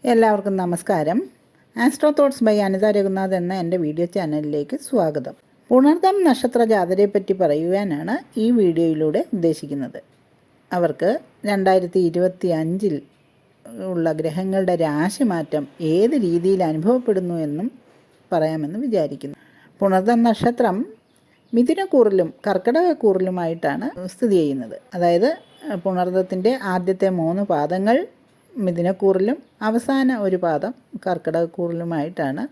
എല്ലാവർക്കും നമസ്കാരം. Astro thoughts by Anitha Raghunath എന്ന എൻ്റെ വീഡിയോ ചാനലിലേക്ക് സ്വാഗതം. പുണർദം നക്ഷത്ര ജാതരെപ്പറ്റി പറയുവാനാണ് ഈ വീഡിയോയിലൂടെ ഉദ്ദേശിക്കുന്നത്. അവർക്ക് 2025 ഉള്ള ഗ്രഹങ്ങളുടെ രാശിമാറ്റം ഏത് രീതിയിൽ അനുഭവപ്പെടുന്നു എന്നും പറയാമെന്ന് വിചാരിക്കുന്നു. പുണർദം നക്ഷത്രം മിഥുനക്കൂറിലും കർക്കിടകക്കൂറിലുമായിട്ടാണ് സ്ഥിതി ചെയ്യുന്നത്. അതായത് പുണർദത്തിൻ്റെ ആദ്യത്തെ 3 പാദങ്ങൾ മിഥുനക്കൂറിലും അവസാന ഒരു പാദം കർക്കിടകക്കൂറിലുമായിട്ടാണ്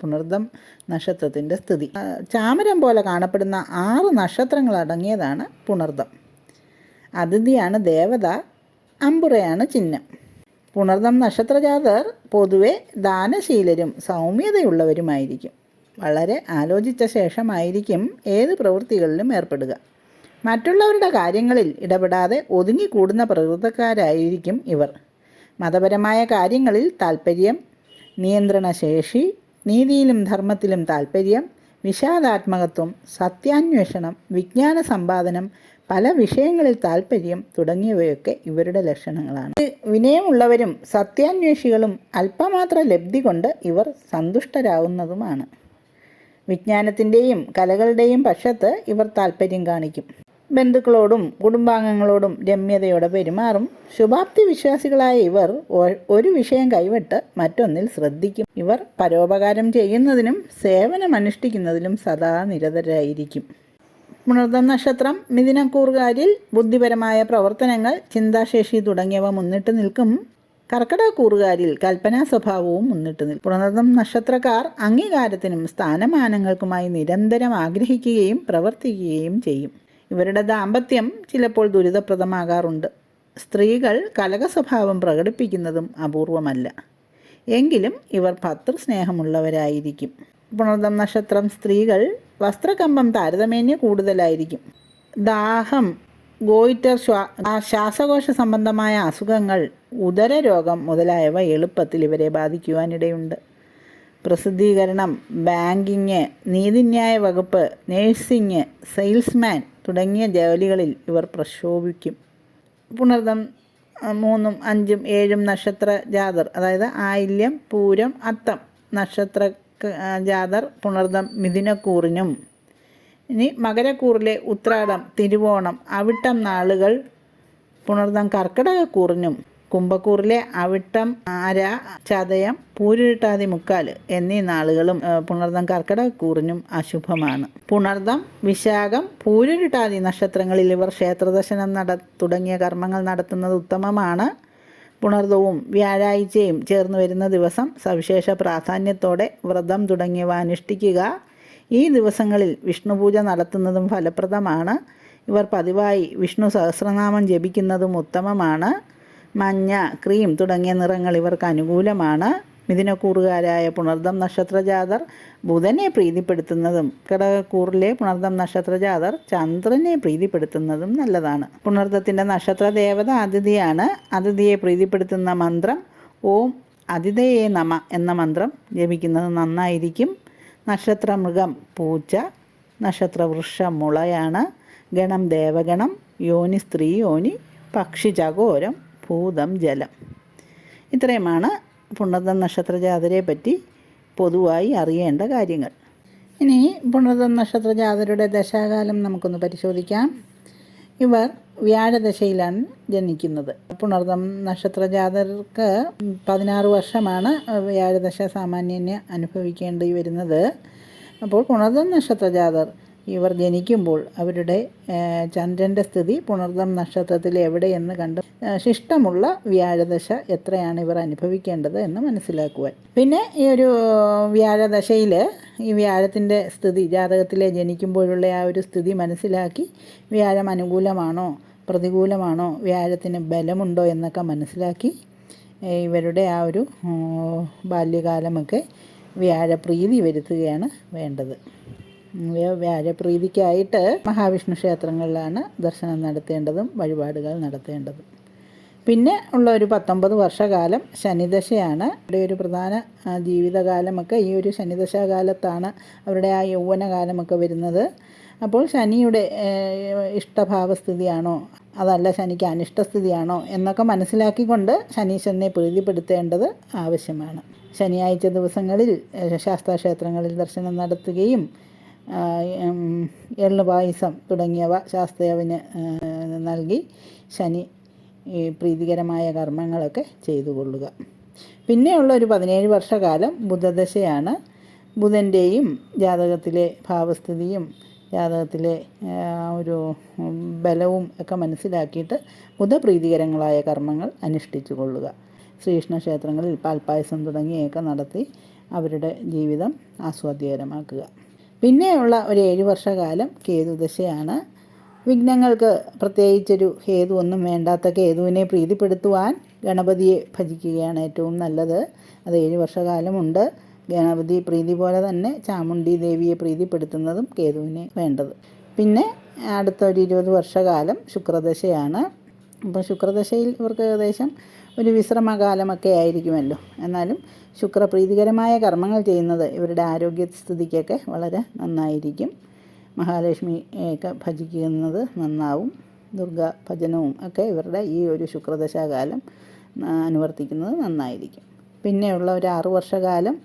പുണർദം നക്ഷത്രത്തിൻ്റെ സ്ഥിതി. ചാമരം പോലെ കാണപ്പെടുന്ന 6 നക്ഷത്രങ്ങൾ അടങ്ങിയതാണ് പുണർദം. അതിഥിയാണ് ദേവത, അമ്പുറയാണ് ചിഹ്നം. പുണർദം നക്ഷത്രജാതർ പൊതുവെ ദാനശീലരും സൗമ്യതയുള്ളവരുമായിരിക്കും. വളരെ ആലോചിച്ച ശേഷമായിരിക്കും ഏത് പ്രവൃത്തികളിലും ഏർപ്പെടുക. മറ്റുള്ളവരുടെ കാര്യങ്ങളിൽ ഇടപെടാതെ ഒതുങ്ങിക്കൂടുന്ന പ്രകൃതക്കാരായിരിക്കും ഇവർ. മതപരമായ കാര്യങ്ങളിൽ താൽപ്പര്യം, നിയന്ത്രണശേഷി, നീതിയിലും ധർമ്മത്തിലും താൽപ്പര്യം, വിഷാദാത്മകത്വം, സത്യാന്വേഷണം, വിജ്ഞാന സമ്പാദനം, പല വിഷയങ്ങളിൽ താൽപ്പര്യം തുടങ്ങിയവയൊക്കെ ഇവരുടെ ലക്ഷണങ്ങളാണ്. വിനയമുള്ളവരും സത്യാന്വേഷികളും അല്പമാത്ര ലബ്ധി കൊണ്ട് ഇവർ സന്തുഷ്ടരാകുന്നതുമാണ്. വിജ്ഞാനത്തിൻ്റെയും കലകളുടെയും പക്ഷത്ത് ഇവർ താൽപ്പര്യം കാണിക്കും. ബന്ധുക്കളോടും കുടുംബാംഗങ്ങളോടും രമ്യതയോടെ പെരുമാറും. ശുഭാപ്തി വിശ്വാസികളായ ഇവർ ഒരു വിഷയം കൈവിട്ട് മറ്റൊന്നിൽ ശ്രദ്ധിക്കും. ഇവർ പരോപകാരം ചെയ്യുന്നതിനും സേവനമനുഷ്ഠിക്കുന്നതിലും സദാ നിരതരായിരിക്കും. പുണർദം നക്ഷത്രം മിഥുനക്കൂറുകാരിൽ ബുദ്ധിപരമായ പ്രവർത്തനങ്ങൾ, ചിന്താശേഷി തുടങ്ങിയവ മുന്നിട്ട് നിൽക്കും. കർക്കിടകക്കൂറുകാരിൽ കൽപ്പനാ സ്വഭാവവും മുന്നിട്ട് നിൽക്കും. പുണർദം നക്ഷത്രക്കാർ അംഗീകാരത്തിനും സ്ഥാനമാനങ്ങൾക്കുമായി നിരന്തരം ആഗ്രഹിക്കുകയും പ്രവർത്തിക്കുകയും ചെയ്യും. ഇവരുടെ ദാമ്പത്യം ചിലപ്പോൾ ദുരിതപ്രദമാകാറുണ്ട്. സ്ത്രീകൾ കലക സ്വഭാവം പ്രകടിപ്പിക്കുന്നതും അപൂർവമല്ല. എങ്കിലും ഇവർ ഭർതൃസ്നേഹമുള്ളവരായിരിക്കും. പുണർദം നക്ഷത്രം സ്ത്രീകൾ വസ്ത്രകമ്പം താരതമ്യേന കൂടുതലായിരിക്കും. ദാഹം, ഗോയിറ്റർ, ശ്വാസകോശ സംബന്ധമായ അസുഖങ്ങൾ, ഉദരരോഗം മുതലായവ എളുപ്പത്തിൽ ഇവരെ ബാധിക്കുവാനിടയുണ്ട്. പ്രസിദ്ധീകരണം, ബാങ്കിങ്, നീതിന്യായ വകുപ്പ്, നേഴ്സിംഗ്, സെയിൽസ്മാൻ തുടങ്ങിയ ജോലികളിൽ ഇവർ പ്രക്ഷോഭിക്കും. പുണർദം 3, 5, 7 നക്ഷത്ര ജാതർ, അതായത് ആയില്യം, പൂരം, അത്തം നക്ഷത്ര ജാതർ പുണർദം മിഥുനക്കൂറിനും, ഇനി മകരക്കൂറിലെ ഉത്രാടം, തിരുവോണം, അവിട്ടം നാളുകൾ പുണർദം കർക്കിടകക്കൂറിനും, കുംഭക്കൂറിലെ അവിട്ടം, ആര, ചതയം, പൂരുരുട്ടാതി, മുക്കാൽ എന്നീ നാളുകളും പുണർദം കർക്കിടകക്കൂറിനും അശുഭമാണ്. പുണർദം, വിശാഖം, പൂരുരുട്ടാതി നക്ഷത്രങ്ങളിൽ ഇവർ ക്ഷേത്രദർശനം തുടങ്ങിയ കർമ്മങ്ങൾ നടത്തുന്നത് ഉത്തമമാണ്. പുണർദവും വ്യാഴാഴ്ചയും ചേർന്ന് വരുന്ന ദിവസം സവിശേഷ പ്രാധാന്യത്തോടെ വ്രതം തുടങ്ങിയവ അനുഷ്ഠിക്കുക. ഈ ദിവസങ്ങളിൽ വിഷ്ണുപൂജ നടത്തുന്നതും ഫലപ്രദമാണ്. ഇവർ പതിവായി വിഷ്ണു സഹസ്രനാമം ജപിക്കുന്നതും ഉത്തമമാണ്. മഞ്ഞ, ക്രീം തുടങ്ങിയ നിറങ്ങൾ ഇവർക്ക് അനുകൂലമാണ്. മിഥുനക്കൂറുകാരായ പുണർദം നക്ഷത്രജാതർ ബുധനെ പ്രീതിപ്പെടുത്തുന്നതും കർക്കിടകക്കൂറിലെ പുണർദം നക്ഷത്രജാതർ ചന്ദ്രനെ പ്രീതിപ്പെടുത്തുന്നതും നല്ലതാണ്. പുണർദത്തിൻ്റെ നക്ഷത്ര ദേവത അതിഥിയാണ്. അതിഥിയെ പ്രീതിപ്പെടുത്തുന്ന മന്ത്രം ഓം അതിഥയെ നമ എന്ന മന്ത്രം ജപിക്കുന്നത് നന്നായിരിക്കും. നക്ഷത്രമൃഗം പൂച്ച, നക്ഷത്രവൃക്ഷം മുളയാണ്, ഗണം ദേവഗണം, യോനി സ്ത്രീ യോനി, പക്ഷി ചകോരം, ഭൂതം ജലം. ഇത്രയുമാണ് പുണർദം നക്ഷത്ര ജാതരെ പറ്റി പൊതുവായി അറിയേണ്ട കാര്യങ്ങൾ. ഇനി പുണർദം നക്ഷത്ര ജാതരുടെ ദശാകാലം നമുക്കൊന്ന് പരിശോധിക്കാം. ഇവർ വ്യാഴദശയിലാണ് ജനിക്കുന്നത്. പുണർദം നക്ഷത്ര ജാതർക്ക് 16 വർഷമാണ് വ്യാഴദശ സാമാന്യന് അനുഭവിക്കേണ്ടി വരുന്നത്. അപ്പോൾ പുണർദം നക്ഷത്ര ജാതർ ഇവർ ജനിക്കുമ്പോൾ അവരുടെ ചന്ദ്രൻ്റെ സ്ഥിതി പുണർദം നക്ഷത്രത്തിൽ എവിടെയെന്ന് കണ്ട് ശിഷ്ടമുള്ള വ്യാഴദശ എത്രയാണ് ഇവർ അനുഭവിക്കേണ്ടത് എന്ന് മനസ്സിലാക്കുവാൻ. പിന്നെ ഈ ഒരു വ്യാഴദശയിൽ ഈ വ്യാഴത്തിൻ്റെ സ്ഥിതി ജാതകത്തിലെ ജനിക്കുമ്പോഴുള്ള ആ ഒരു സ്ഥിതി മനസ്സിലാക്കി വ്യാഴം അനുകൂലമാണോ പ്രതികൂലമാണോ, വ്യാഴത്തിന് ബലമുണ്ടോ എന്നൊക്കെ മനസ്സിലാക്കി ഇവരുടെ ആ ഒരു ബാല്യകാലമൊക്കെ വ്യാഴപ്രീതി വരുത്തുകയാണ് വേണ്ടത്. വ്യാഴപ്രീതിക്കായിട്ട് മഹാവിഷ്ണു ക്ഷേത്രങ്ങളിലാണ് ദർശനം നടത്തേണ്ടതും വഴിപാടുകൾ നടത്തേണ്ടതും. പിന്നെ ഉള്ള ഒരു 19 വർഷകാലം ശനിദശയാണ്. ഇവിടെ ഒരു പ്രധാന ജീവിതകാലമൊക്കെ ഈ ഒരു ശനിദശാകാലത്താണ് അവരുടെ ആ യൗവനകാലമൊക്കെ വരുന്നത്. അപ്പോൾ ശനിയുടെ ഇഷ്ടഭാവസ്ഥിതിയാണോ അതല്ല ശനിക്ക് അനിഷ്ടസ്ഥിതിയാണോ എന്നൊക്കെ മനസ്സിലാക്കിക്കൊണ്ട് ശനീശ്വരനെ പ്രീതിപ്പെടുത്തേണ്ടത് ആവശ്യമാണ്. ശനിയാഴ്ച ദിവസങ്ങളിൽ ശാസ്താക്ഷേത്രങ്ങളിൽ ദർശനം നടത്തുകയും എള്ള് പായസം തുടങ്ങിയവ ശാസ്താവിന് നൽകി ശനി പ്രീതികരമായ കർമ്മങ്ങളൊക്കെ ചെയ്തു കൊള്ളുക. പിന്നെയുള്ള ഒരു 17 വർഷക്കാലം ബുധദശയാണ്. ബുധൻ്റെയും ജാതകത്തിലെ ഭാവസ്ഥിതിയും ജാതകത്തിലെ ഒരു ബലവും ഒക്കെ മനസ്സിലാക്കിയിട്ട് ബുധപ്രീതികരങ്ങളായ കർമ്മങ്ങൾ അനുഷ്ഠിച്ചു കൊള്ളുക. ശ്രീകൃഷ്ണ ക്ഷേത്രങ്ങളിൽ പാൽപ്പായസം തുടങ്ങിയൊക്കെ നടത്തി അവരുടെ ജീവിതം ആസ്വാദ്യകരമാക്കുക. പിന്നെയുള്ള ഒരു 7 വർഷക്കാലം കേതുദശയാണ്. വിഘ്നങ്ങൾക്ക് പ്രത്യേകിച്ചൊരു ഹേതു ഒന്നും വേണ്ടാത്ത കേതുവിനെ പ്രീതിപ്പെടുത്തുവാൻ ഗണപതിയെ ഭജിക്കുകയാണ് ഏറ്റവും നല്ലത്. അത് 7 വർഷക്കാലമുണ്ട്. ഗണപതി പ്രീതി പോലെ തന്നെ ചാമുണ്ഡി ദേവിയെ പ്രീതിപ്പെടുത്തുന്നതും കേതുവിനെ വേണ്ടത്. പിന്നെ അടുത്ത ഒരു 20 വർഷക്കാലം ശുക്രദശയാണ്. അപ്പോൾ ശുക്രദശയിൽ ഇവർക്ക് ഏകദേശം ഒരു വിശ്രമകാലമൊക്കെ ആയിരിക്കുമല്ലോ. എന്നാലും ശുക്രപ്രീതികരമായ കർമ്മങ്ങൾ ചെയ്യുന്നത് ഇവരുടെ ആരോഗ്യസ്ഥിതിക്കൊക്കെ വളരെ നന്നായിരിക്കും. മഹാലക്ഷ്മിയൊക്കെ ഭജിക്കുന്നത് നന്നാവും. ദുർഗ ഭജനവും ഒക്കെ ഇവരുടെ ഈ ഒരു ശുക്രദശാകാലം അനുവർത്തിക്കുന്നത് നന്നായിരിക്കും. പിന്നെയുള്ള ഒരു 6 വർഷക്കാലം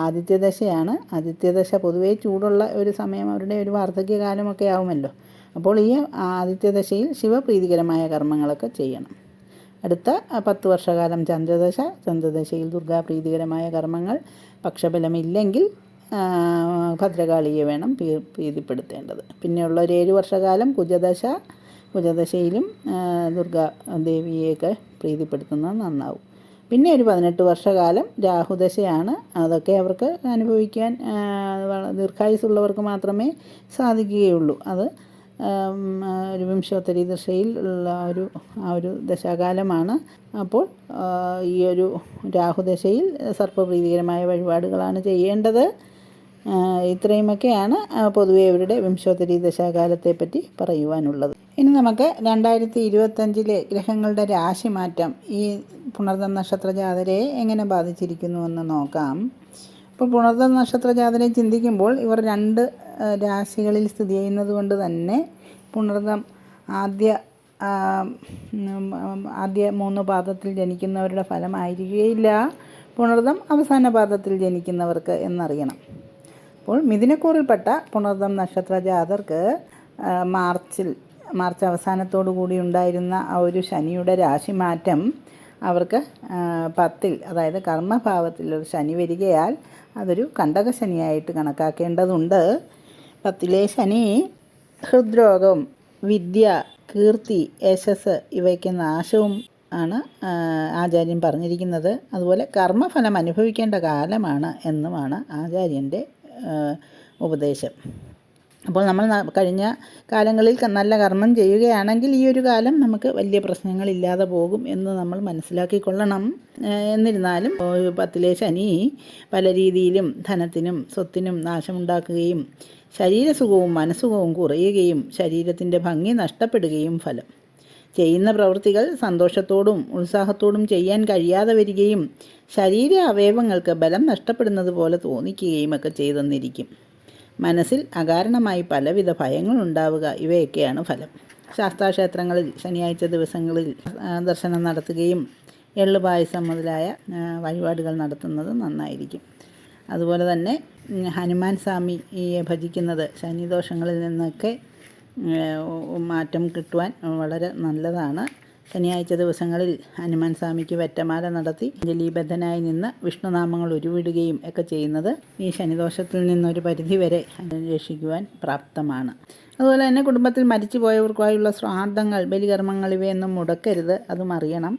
ആദിത്യദശയാണ്. ആദിത്യദശ പൊതുവേ ചൂടുള്ള ഒരു സമയം, അവരുടെ ഒരു വാർദ്ധക്യകാലമൊക്കെ ആവുമല്ലോ. അപ്പോൾ ഈ ആദിത്യദശയിൽ ശിവപ്രീതികരമായ കർമ്മങ്ങളൊക്കെ ചെയ്യണം. അടുത്ത 10 വർഷക്കാലം ചന്ദ്രദശ. ചന്ദ്രദശയിൽ ദുർഗാപ്രീതികരമായ കർമ്മങ്ങൾ. പക്ഷബലമില്ലെങ്കിൽ ഭദ്രകാളിയെ വേണം പ്രീതിപ്പെടുത്തേണ്ടത്. പിന്നെയുള്ള ഒരു 7 വർഷക്കാലം കുജദശ. കുജദശയിലും ദുർഗാ ദേവിയെയൊക്കെ പ്രീതിപ്പെടുത്തുന്നത് നന്നാവും. പിന്നെ ഒരു 18 വർഷക്കാലം രാഹുദശയാണ്. അതൊക്കെ അവർക്ക് അനുഭവിക്കാൻ ദീർഘായുസുള്ളവർക്ക് മാത്രമേ സാധിക്കുകയുള്ളൂ. അത് ഒരു വിംശോത്തരി ദശയിൽ ഉള്ള ആ ഒരു ദശാകാലമാണ്. അപ്പോൾ ഈ ഒരു രാഹുദശയിൽ സർപ്പപ്രീതികരമായ വഴിപാടുകളാണ് ചെയ്യേണ്ടത്. ഇത്രയുമൊക്കെയാണ് പൊതുവെ ഇവരുടെ വിംശോത്തരി ദശാകാലത്തെപ്പറ്റി പറയുവാനുള്ളത്. ഇനി നമുക്ക് 2025 ഗ്രഹങ്ങളുടെ രാശിമാറ്റം ഈ പുണർദം നക്ഷത്ര ജാതരയെ എങ്ങനെ ബാധിച്ചിരിക്കുന്നുവെന്ന് നോക്കാം. ഇപ്പോൾ പുണർദം നക്ഷത്ര ജാതരയെ ചിന്തിക്കുമ്പോൾ ഇവർ 2 രാശികളിൽ സ്ഥിതി ചെയ്യുന്നത് കൊണ്ട് തന്നെ പുണർദം ആദ്യ 3 പാദത്തിൽ ജനിക്കുന്നവരുടെ ഫലമായിരിക്കുകയില്ല പുണർദം അവസാന പാദത്തിൽ ജനിക്കുന്നവർക്ക് എന്നറിയണം. അപ്പോൾ മിഥുനക്കൂറിൽപ്പെട്ട പുണർദം നക്ഷത്ര ജാതർക്ക് മാർച്ച് അവസാനത്തോടു കൂടി ഉണ്ടായിരുന്ന ആ ഒരു ശനിയുടെ രാശിമാറ്റം അവർക്ക് 10-ൽ, അതായത് കർമ്മഭാവത്തിൽ ഒരു ശനി വരികയാൽ അതൊരു കണ്ടകശനിയായിട്ട് കണക്കാക്കേണ്ടതുണ്ട്. 10-ലെ ശനി ഹൃദ്രോഗം, വിദ്യ, കീർത്തി, യശസ് ഇവയ്ക്ക് നാശവും ആണ് ആചാര്യൻ പറഞ്ഞിരിക്കുന്നത്. അതുപോലെ കർമ്മഫലം അനുഭവിക്കേണ്ട കാലമാണ് എന്നുമാണ് ആചാര്യൻ്റെ ഉപദേശം. അപ്പോൾ നമ്മൾ കഴിഞ്ഞ കാലങ്ങളിൽ നല്ല കർമ്മം ചെയ്യുകയാണെങ്കിൽ ഈ ഒരു കാലം നമുക്ക് വലിയ പ്രശ്നങ്ങളില്ലാതെ പോകും എന്ന് നമ്മൾ മനസ്സിലാക്കിക്കൊള്ളണം. എന്നിരുന്നാലും 10-ലെ ശനി പല രീതിയിലും ധനത്തിനും സ്വത്തിനും നാശമുണ്ടാക്കുകയും ശരീരസുഖവും മനസ്സുഖവും കുറയുകയും ശരീരത്തിൻ്റെ ഭംഗി നഷ്ടപ്പെടുകയും ഫലം. ചെയ്യുന്ന പ്രവൃത്തികൾ സന്തോഷത്തോടും ഉത്സാഹത്തോടും ചെയ്യാൻ കഴിയാതെ വരികയും ശരീര അവയവങ്ങൾക്ക് ബലം നഷ്ടപ്പെടുന്നത് പോലെ തോന്നിക്കുകയും ഒക്കെ ചെയ്തെന്നിരിക്കും. മനസ്സിൽ അകാരണമായി പലവിധ ഭയങ്ങളുണ്ടാവുക ഇവയൊക്കെയാണ് ഫലം. ശാസ്താക്ഷേത്രങ്ങളിൽ ശനിയാഴ്ച ദിവസങ്ങളിൽ ദർശനം നടത്തുകയും എള്ള് പായസം മുതലായ വഴിപാടുകൾ നടത്തുന്നത് നന്നായിരിക്കും. അതുപോലെ തന്നെ ഹനുമാൻ സ്വാമിയെ ഭജിക്കുന്നത് ശനിദോഷങ്ങളിൽ നിന്നൊക്കെ മാറ്റം കിട്ടുവാൻ വളരെ നല്ലതാണ്. ശനിയാഴ്ച ദിവസങ്ങളിൽ ഹനുമാൻ സ്വാമിക്ക് വെറ്റമാല നടത്തി ജലീബദ്ധനായി നിന്ന് വിഷ്ണുനാമങ്ങൾ ഉരുവിടുകയും ഒക്കെ ചെയ്യുന്നത് ഈ ശനിദോഷത്തിൽ നിന്നൊരു പരിധിവരെ രക്ഷിക്കുവാൻ പ്രാപ്തമാണ്. അതുപോലെ തന്നെ കുടുംബത്തിൽ മരിച്ചുപോയവർക്കായുള്ള ശ്രാദ്ധങ്ങൾ, ബലികർമ്മങ്ങൾ ഇവയൊന്നും മുടക്കരുത്, അതും അറിയണം.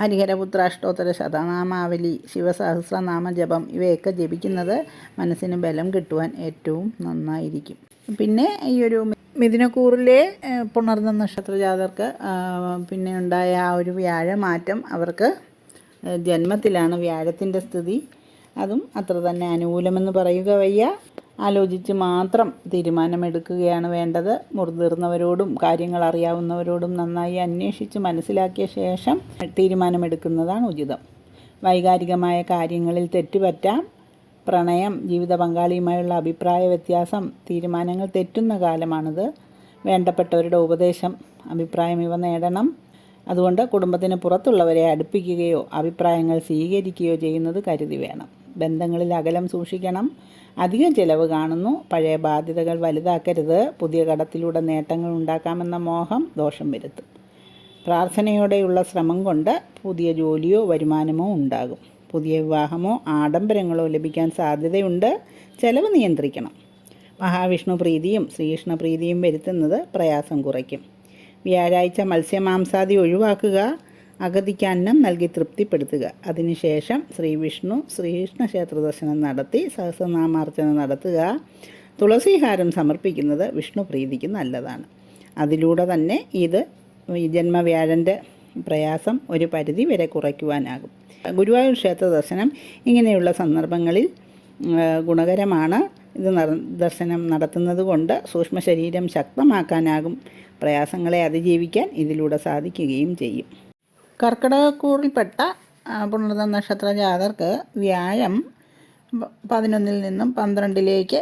ഹരിഹരപുത്രാഷ്ടോത്തര ശതനാമാവലി, ശിവസഹസ്രനാമ ജപം ഇവയൊക്കെ ജപിക്കുന്നത് മനസ്സിന് ബലം കിട്ടുവാൻ ഏറ്റവും നന്നായിരിക്കും. പിന്നെ ഈ ഒരു മിഥുനക്കൂറിലെ പുണർദം നക്ഷത്ര ജാതർക്ക് പിന്നെ ഉണ്ടായ ആ ഒരു വ്യാഴമാറ്റം അവർക്ക് ജന്മത്തിലാണ് വ്യാഴത്തിൻ്റെ സ്ഥിതി. അതും അത്ര തന്നെ അനുകൂലമെന്ന് പറയുക വയ്യ. ആലോചിച്ച് മാത്രം തീരുമാനമെടുക്കുകയാണ് വേണ്ടത്. മുതിർന്നവരോടും കാര്യങ്ങൾ അറിയാവുന്നവരോടും നന്നായി അന്വേഷിച്ച് മനസ്സിലാക്കിയ ശേഷം തീരുമാനമെടുക്കുന്നതാണ് ഉചിതം. വൈകാരികമായ കാര്യങ്ങളിൽ തെറ്റുപറ്റാം. പ്രണയം, ജീവിത പങ്കാളിയുമായുള്ള അഭിപ്രായ വ്യത്യാസം, തീരുമാനങ്ങൾ തെറ്റുന്ന കാലമാണിത്. വേണ്ടപ്പെട്ടവരുടെ ഉപദേശം, അഭിപ്രായം ഇവ നേടണം. അതുകൊണ്ട് കുടുംബത്തിന് പുറത്തുള്ളവരെ അടുപ്പിക്കുകയോ അഭിപ്രായങ്ങൾ സ്വീകരിക്കുകയോ ചെയ്യുന്നത് കരുതി വേണം. ബന്ധങ്ങളിൽ അകലം സൂക്ഷിക്കണം. അധികം ചിലവ് കാണുന്നു. പഴയ ബാധ്യതകൾ വലുതാക്കരുത്. പുതിയ കടത്തിലൂടെ നേട്ടങ്ങൾ ഉണ്ടാക്കാമെന്ന മോഹം ദോഷം വരുത്തും. പ്രാർത്ഥനയോടെയുള്ള ശ്രമം കൊണ്ട് പുതിയ ജോലിയോ വരുമാനമോ ഉണ്ടാകും. പുതിയ വിവാഹമോ ആഡംബരങ്ങളോ ലഭിക്കാൻ സാധ്യതയുണ്ട്. ചെലവ് നിയന്ത്രിക്കണം. മഹാവിഷ്ണു പ്രീതിയും ശ്രീകൃഷ്ണ പ്രീതിയും വരുത്തുന്നത് പ്രയാസം കുറയ്ക്കും. വ്യാഴാഴ്ച മത്സ്യമാംസാദി ഒഴിവാക്കുക. അഗതിക്ക് അന്നം നൽകി തൃപ്തിപ്പെടുത്തുക. അതിനുശേഷം ശ്രീവിഷ്ണു ശ്രീകൃഷ്ണ ക്ഷേത്ര ദർശനം നടത്തി സഹസ്രനാമാർച്ചന നടത്തുക. തുളസീഹാരം സമർപ്പിക്കുന്നത് വിഷ്ണു പ്രീതിക്ക് നല്ലതാണ്. അതിലൂടെ തന്നെ ഇത് ജന്മവ്യാഴൻ്റെ പ്രയാസം ഒരു പരിധി വരെ കുറയ്ക്കുവാനാകും. ഗുരുവായൂർ ക്ഷേത്ര ദർശനം ഇങ്ങനെയുള്ള സന്ദർഭങ്ങളിൽ ഗുണകരമാണ്. ഇത് ദർശനം നടത്തുന്നത് കൊണ്ട് സൂക്ഷ്മ ശരീരം ശക്തമാക്കാനാകും. പ്രയാസങ്ങളെ അതിജീവിക്കാൻ ഇതിലൂടെ സാധിക്കുകയും ചെയ്യും. കർക്കിടകക്കൂറിൽപ്പെട്ട പുണർത നക്ഷത്ര ജാതർക്ക് വ്യാഴം 11 നിന്നും 12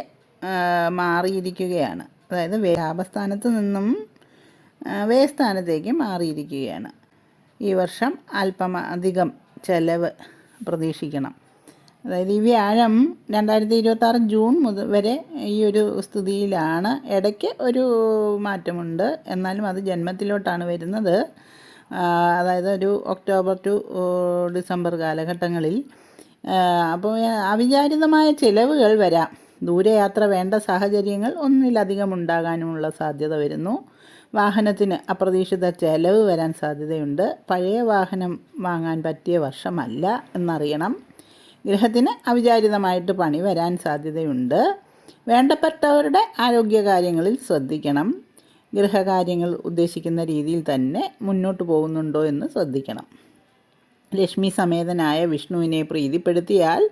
മാറിയിരിക്കുകയാണ്. അതായത് ലാഭസ്ഥാനത്ത് നിന്നും വ്യയസ്ഥാനത്തേക്ക് മാറിയിരിക്കുകയാണ്. ഈ വർഷം അല്പമധികം ചെലവ് പ്രതീക്ഷിക്കണം. അതായത് ഈ വ്യാഴം 2026 ജൂൺ വരെ ഈ ഒരു സ്ഥിതിയിലാണ്. ഇടയ്ക്ക് ഒരു മാറ്റമുണ്ട്, എന്നാലും അത് ജന്മത്തിലോട്ടാണ് വരുന്നത്. അതായത് ഒരു ഒക്ടോബർ ടു ഡിസംബർ കാലഘട്ടങ്ങളിൽ. അപ്പോൾ അവിചാരിതമായ ചിലവുകൾ വരാം. ദൂരയാത്ര വേണ്ട സാഹചര്യങ്ങൾ ഒന്നിലധികം ഉണ്ടാകാനുമുള്ള സാധ്യത വരുന്നു. വാഹനത്തിന് അപ്രതീക്ഷിത ചെലവ് വരാൻ സാധ്യതയുണ്ട്. പഴയ വാഹനം വാങ്ങാൻ പറ്റിയ വർഷമല്ല എന്നറിയണം. ഗൃഹത്തിന് അവിചാരിതമായിട്ട് പണി വരാൻ സാധ്യതയുണ്ട്. വേണ്ടപ്പെട്ടവരുടെ ആരോഗ്യകാര്യങ്ങളിൽ ശ്രദ്ധിക്കണം. ഗൃഹകാര്യങ്ങൾ ഉദ്ദേശിക്കുന്ന രീതിയിൽ തന്നെ മുന്നോട്ട് പോകുന്നുണ്ടോ എന്ന് ശ്രദ്ധിക്കണം. ലക്ഷ്മി സമേതനായ വിഷ്ണുവിനെ പ്രീതിപ്പെടുത്തിയാൽ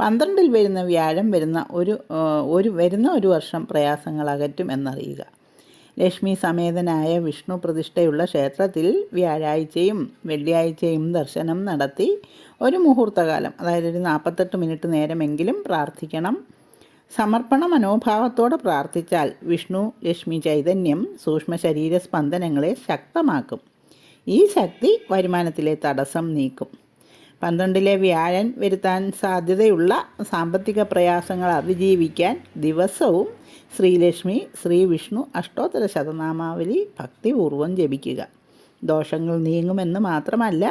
12 വരുന്ന വ്യാഴം വരുന്ന ഒരു വർഷം പ്രയാസങ്ങൾ അകറ്റും എന്നറിയുക. ലക്ഷ്മി സമേതനായ വിഷ്ണു പ്രതിഷ്ഠയുള്ള ക്ഷേത്രത്തിൽ വ്യാഴാഴ്ചയും വെള്ളിയാഴ്ചയും ദർശനം നടത്തി ഒരു മുഹൂർത്തകാലം, അതായത് ഒരു 48 മിനിറ്റ് നേരമെങ്കിലും പ്രാർത്ഥിക്കണം. സമർപ്പണ മനോഭാവത്തോടെ പ്രാർത്ഥിച്ചാൽ വിഷ്ണു ലക്ഷ്മി ചൈതന്യം സൂക്ഷ്മ ശരീര സ്പന്ദനങ്ങളെ ശക്തമാക്കും. ഈ ശക്തി വരുമാനത്തിലെ തടസ്സം നീക്കും. 12 വ്യാഴൻ വരുത്താൻ സാധ്യതയുള്ള സാമ്പത്തിക പ്രയാസങ്ങൾ അതിജീവിക്കാൻ ദിവസവും ശ്രീലക്ഷ്മി ശ്രീവിഷ്ണു അഷ്ടോത്തര ശതനാമാവലി ഭക്തിപൂർവ്വം ജപിക്കുക. ദോഷങ്ങൾ നീങ്ങുമെന്ന് മാത്രമല്ല,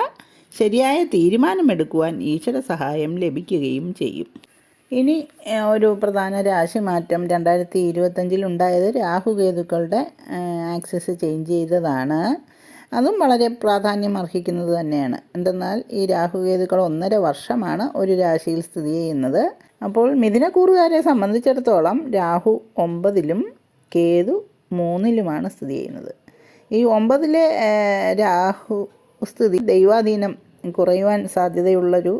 ശരിയായ തീരുമാനമെടുക്കുവാൻ ഈശ്വര സഹായം ലഭിക്കുകയും ചെയ്യും. ഇനി ഒരു പ്രധാന രാശിമാറ്റം 2025 ഉണ്ടായത് രാഹുകേതുക്കളുടെ ആക്സിസ് ചേഞ്ച് ചെയ്തതാണ്. അതും വളരെ പ്രാധാന്യം അർഹിക്കുന്നത് തന്നെയാണ്. എന്തെന്നാൽ ഈ രാഹുകേതുക്കൾ 1.5 വർഷമാണ് ഒരു രാശിയിൽ സ്ഥിതി ചെയ്യുന്നത്. അപ്പോൾ മിഥുനക്കൂറുകാരെ സംബന്ധിച്ചിടത്തോളം രാഹു 9 കേതു 3 സ്ഥിതി ചെയ്യുന്നത്. ഈ 9 രാഹു സ്ഥിതി ദൈവാധീനം കുറയുവാൻ സാധ്യതയുള്ളൊരു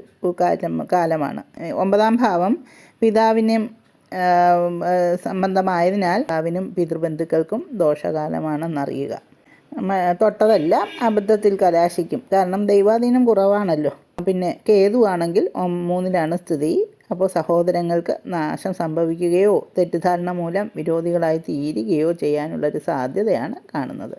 കാലമാണ്. 9ാം ഭാവം പിതാവിനെ സംബന്ധമായതിനാൽ പിതാവിനും പിതൃബന്ധുക്കൾക്കും ദോഷകാലമാണെന്നറിയുക. തൊട്ടതെല്ലാം അബദ്ധത്തിൽ കലാശിക്കും. കാരണം ദൈവാധീനം കുറവാണല്ലോ. പിന്നെ കേതു ആണെങ്കിൽ 3 സ്ഥിതി. അപ്പോൾ സഹോദരങ്ങൾക്ക് നാശം സംഭവിക്കുകയോ തെറ്റിദ്ധാരണ മൂലം വിരോധികളായി തീരുകയോ ചെയ്യാനുള്ളൊരു സാധ്യതയാണ് കാണുന്നത്.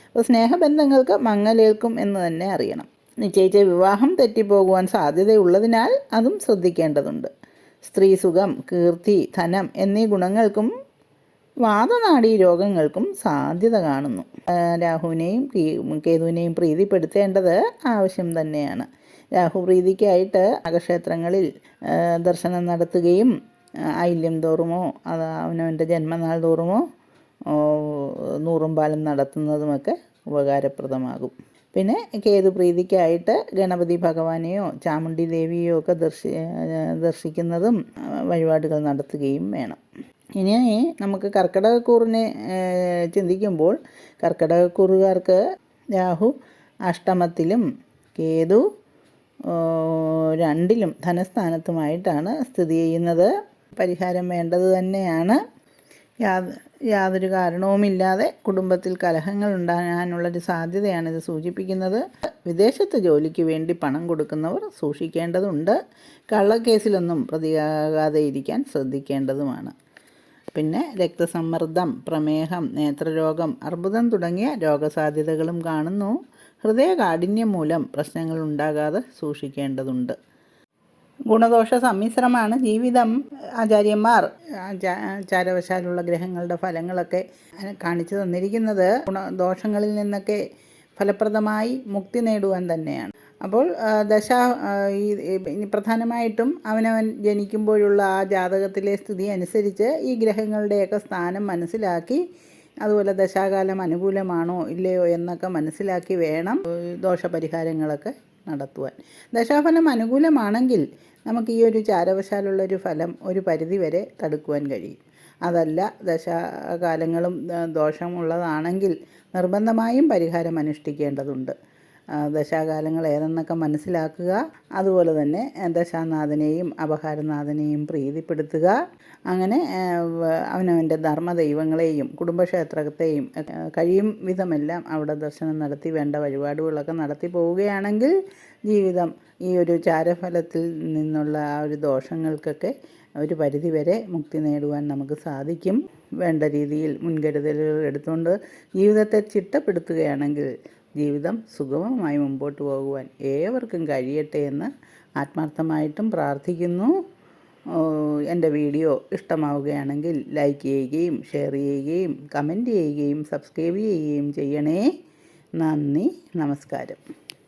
അപ്പോൾ സ്നേഹബന്ധങ്ങൾക്ക് മങ്ങലേൽക്കും എന്ന് തന്നെ അറിയണം. നിശ്ചയിച്ച വിവാഹം തെറ്റിപ്പോകുവാൻ സാധ്യതയുള്ളതിനാൽ അതും ശ്രദ്ധിക്കേണ്ടതുണ്ട്. സ്ത്രീ സുഖം, കീർത്തി, ധനം എന്നീ ഗുണങ്ങൾക്കും വാതനാഡീ രോഗങ്ങൾക്കും സാധ്യത കാണുന്നു. രാഹുവിനെയും കേതുവിനെയും പ്രീതിപ്പെടുത്തേണ്ടത് ആവശ്യം തന്നെയാണ്. രാഹുപ്രീതിക്കായിട്ട് നാഗക്ഷേത്രങ്ങളിൽ ദർശനം നടത്തുകയും ഐല്യം തോറുമോ അവനവൻ്റെ ജന്മനാൾ തോറുമോ നൂറുംപാലം നടത്തുന്നതുമൊക്കെ ഉപകാരപ്രദമാകും. പിന്നെ കേതുപ്രീതിക്കായിട്ട് ഗണപതി ഭഗവാനെയോ ചാമുണ്ഡി ദേവിയെയോ ഒക്കെ ദർശിക്കുന്നതും വഴിപാടുകൾ നടത്തുകയും വേണം. ഇനി നമുക്ക് കർക്കിടകക്കൂറിനെ ചിന്തിക്കുമ്പോൾ കർക്കിടകക്കൂറുകാർക്ക് രാഹു അഷ്ടമത്തിലും കേതു 2 ധനസ്ഥാനത്തുമായിട്ടാണ് സ്ഥിതി ചെയ്യുന്നത്. പരിഹാരം വേണ്ടത് തന്നെയാണ്. യാതൊരു കാരണവുമില്ലാതെ കുടുംബത്തിൽ കലഹങ്ങൾ ഉണ്ടാകാനുള്ളൊരു സാധ്യതയാണ് ഇത് സൂചിപ്പിക്കുന്നത്. വിദേശത്ത് ജോലിക്ക് വേണ്ടി പണം കൊടുക്കുന്നവർ സൂക്ഷിക്കേണ്ടതുണ്ട്. കള്ളക്കേസിലൊന്നും പ്രതിയാകാതെ ഇരിക്കാൻ ശ്രദ്ധിക്കേണ്ടതുമാണ്. പിന്നെ രക്തസമ്മർദ്ദം, പ്രമേഹം, നേത്രരോഗം, അർബുദം തുടങ്ങിയ രോഗസാധ്യതകളും കാണുന്നു. ഹൃദയകാഠിന്യം മൂലം പ്രശ്നങ്ങൾ ഉണ്ടാകാതെ സൂക്ഷിക്കേണ്ടതുണ്ട്. ഗുണദോഷ സമ്മിശ്രമാണ് ജീവിതം. ആചാര്യന്മാർ ചാരവശാലുള്ള ഗ്രഹങ്ങളുടെ ഫലങ്ങളൊക്കെ കാണിച്ചു തന്നിരിക്കുന്നത് ഗുണദോഷങ്ങളിൽ നിന്നൊക്കെ ഫലപ്രദമായി മുക്തി നേടുവാൻ തന്നെയാണ്. അപ്പോൾ പ്രധാനമായിട്ടും അവനവൻ ജനിക്കുമ്പോഴുള്ള ആ ജാതകത്തിലെ സ്ഥിതി അനുസരിച്ച് ഈ ഗ്രഹങ്ങളുടെയൊക്കെ സ്ഥാനം മനസ്സിലാക്കി, അതുപോലെ ദശാകാലം അനുകൂലമാണോ ഇല്ലയോ എന്നൊക്കെ മനസ്സിലാക്കി വേണം ദോഷപരിഹാരങ്ങളൊക്കെ നടത്തുവാൻ. ദശാഫലം അനുകൂലമാണെങ്കിൽ നമുക്ക് ഈ ഒരു ചാരവശാലുള്ളൊരു ഫലം ഒരു പരിധിവരെ തടുക്കുവാൻ കഴിയും. അതല്ല, ദശാകാലങ്ങളും ദോഷമുള്ളതാണെങ്കിൽ നിർബന്ധമായും പരിഹാരം അനുഷ്ഠിക്കേണ്ടതുണ്ട്. ദശാകാലങ്ങൾ ഏതെന്നൊക്കെ മനസ്സിലാക്കുക. അതുപോലെ തന്നെ ദശാനാഥനെയും അപഹാരനാഥനെയും പ്രീതിപ്പെടുത്തുക. അങ്ങനെ അവനവൻ്റെ ധർമ്മദൈവങ്ങളെയും കുടുംബക്ഷേത്രത്തെയും കഴിയും വിധമെല്ലാം അവിടെ ദർശനം നടത്തി വേണ്ട വഴിപാടുകളൊക്കെ നടത്തി പോവുകയാണെങ്കിൽ ജീവിതം ഈ ഒരു ചാരഫലത്തിൽ നിന്നുള്ള ആ ഒരു ദോഷങ്ങൾക്കൊക്കെ ഒരു പരിധിവരെ മുക്തി നേടുവാൻ നമുക്ക് സാധിക്കും. വേണ്ട രീതിയിൽ മുൻകരുതലുകൾ എടുത്തുകൊണ്ട് ജീവിതത്തെ ചിട്ടപ്പെടുത്തുകയാണെങ്കിൽ ജീവിതം സുഗമമായി മുമ്പോട്ട് പോകുവാൻ ഏവർക്കും കഴിയട്ടെ എന്ന് ആത്മാർത്ഥമായിട്ടും പ്രാർത്ഥിക്കുന്നു. എൻ്റെ വീഡിയോ ഇഷ്ടമാവുകയാണെങ്കിൽ ലൈക്ക് ചെയ്യുകയും ഷെയർ ചെയ്യുകയും കമൻറ്റ് ചെയ്യുകയും സബ്സ്ക്രൈബ് ചെയ്യുകയും ചെയ്യണേ. നന്ദി, നമസ്കാരം.